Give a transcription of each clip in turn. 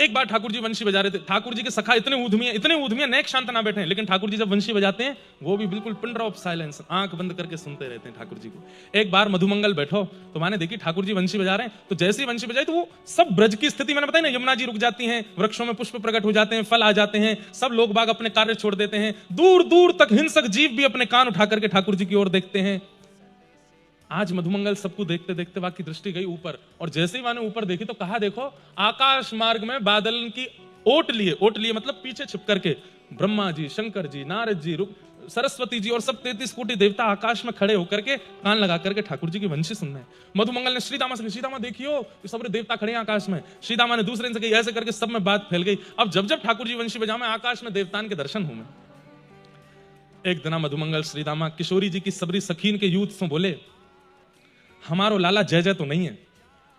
एक बार ठाकुर जी वंशी बजा रहे थे, ठाकुर जी के सखा इतने ऊधमिया नेक शांत ना बैठे हैं, लेकिन ठाकुर जी जब वंशी बजाते हैं वो भी बिल्कुल पिन ड्रॉप साइलेंस, आंख बंद करके सुनते रहते हैं ठाकुर जी को। एक बार मधुमंगल बैठो तो मैंने देखी ठाकुर जी वंशी बजा रहे हैं, तो जैसे ही वंशी बजाई तो वो सब ब्रज की स्थिति मैंने बताई ना, यमुना जी रुक जाती हैं, वृक्षों में पुष्प प्रकट हो जाते हैं, फल आ जाते हैं, सब लोग बाग अपने कार्य छोड़ देते हैं, दूर दूर तक हिंसक जीव भी अपने कान उठा करके ठाकुर जी की ओर देखते हैं। आज मधुमंगल सबको देखते देखते वाकी दृष्टि गई ऊपर, और जैसे ही मैंने ऊपर देखी तो कहा देखो आकाश मार्ग में बादल की ओट लिए मतलब पीछे छिप करके ब्रह्मा जी, शंकर जी, नारद जी, सरस्वती जी और सब 33 कोटि देवता आकाश में खड़े होकर के कान लगा करके ठाकुर जी की वंशी सुन रहे हैं। मधुमंगल ने श्रीदामा से, श्रीदामा देखियो सब देवता खड़े हैं आकाश में। श्रीदामा ने दूसरे से कही, ऐसे करके सब में बात फैल गई। अब जब जब ठाकुर जी वंशी बजा में आकाश में देवतान के दर्शन हुए। एक दिन मधुमंगल श्रीदामा किशोरी जी की सबरी सखीन के यूथ से बोले, हमारो लाला जय जय तो नहीं है,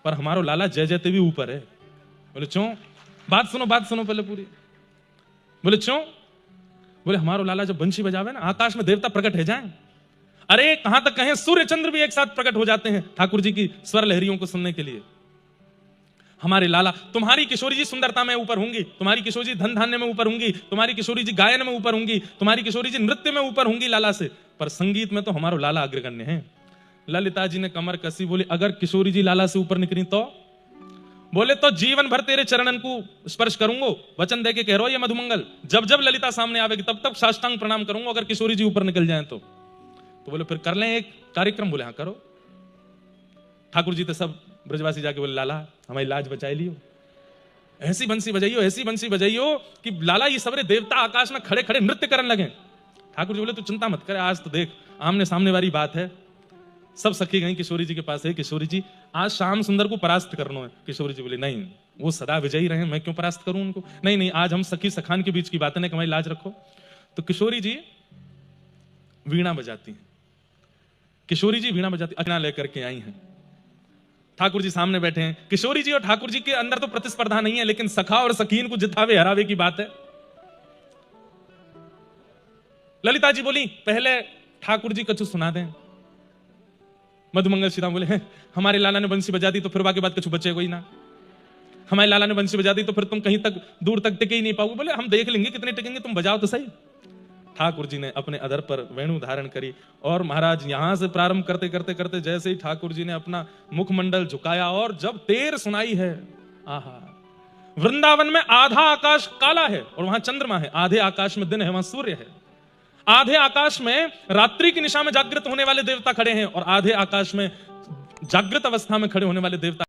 पर हमारो लाला जय जय ते भी ऊपर है। बोले क्यों? बात सुनो पहले पूरी। बोले क्यों? बोले हमारो लाला जब बंशी बजावे ना आकाश में देवता प्रकट हो जाएं। अरे कहां तक कहें, सूर्य चंद्र भी एक साथ प्रकट हो जाते हैं ठाकुर जी की स्वर लहरियों को सुनने के लिए। हमारे लाला, तुम्हारी किशोरी जी सुंदरता में ऊपर होंगी, तुम्हारी किशोरी जी धन धान्य में ऊपर होंगी, तुम्हारी किशोरी जी गायन में ऊपर होंगी, तुम्हारी किशोरी जी नृत्य में ऊपर होंगी लाला से, पर संगीत में तो हमारो लाला अग्रगण्य है। ललिता जी ने कमर कसी, बोली अगर किशोरी जी लाला से ऊपर निकली तो? बोले तो जीवन भर तेरे चरणन को स्पर्श करूंगा, वचन दे के कह रहा ये मधुमंगल, जब जब ललिता सामने आवेगी तब तब साष्टांग प्रणाम करूंगा अगर किशोरी जी ऊपर निकल जाए तो। बोले फिर कर लें एक कार्यक्रम। बोले हाँ करो। ठाकुर जी तो सब ब्रजवासी जाके बोले लाला हमारी लाज बचाई लियो, ऐसी बंसी बजाइयो कि लाला ये सबरे देवता आकाश में खड़े खड़े नृत्य करने लगे। ठाकुर जी बोले तू चिंता मत करे, आज तो देख आमने सामने वाली बात है। सब सखी गई किशोरी जी के पास, है किशोरी जी आज श्याम सुंदर को परास्त करना है। किशोरी जी बोले नहीं, वो सदा विजयी रहे, मैं क्यों परास्त करूं उनको? नहीं आज हम सखी सखान के बीच की बातें नहीं, हमारी लाज रखो। तो किशोरी जी वीणा बजाती हैं, किशोरी जी वीणा बजाती अजना लेकर के आई हैं। ठाकुर जी सामने बैठे हैं। किशोरी जी और ठाकुर जी के अंदर तो प्रतिस्पर्धा नहीं है, लेकिन सखा और सखीन को जितावे हरावे की बात है। ललिता जी बोली पहले ठाकुर जी कछु सुना दें। मधुमंगल श्रीराम बोले हमारे लाला ने बंसी बजा दी तो फिर बाकी बात कुछ बचेगा ही ना, हमारे लाला ने बंसी बजा दी तो फिर तुम कहीं तक दूर तक टिके ही नहीं पाओगे। बोले हम देख लेंगे कितने टिकेंगे, तुम बजाओ तो सही। ठाकुर जी ने अपने अधर पर वेणु धारण करी, और महाराज यहां से प्रारंभ करते करते करते जैसे ही ठाकुर जी ने अपना मुखमंडल झुकाया और जब तेर सुनाई है, आहा, वृंदावन में आधा आकाश काला है और वहां चंद्रमा है, आधे आकाश में दिन है, वहां सूर्य है। आधे आकाश में रात्रि की निशा में जागृत होने वाले देवता खड़े हैं और आधे आकाश में जागृत अवस्था में खड़े होने वाले देवता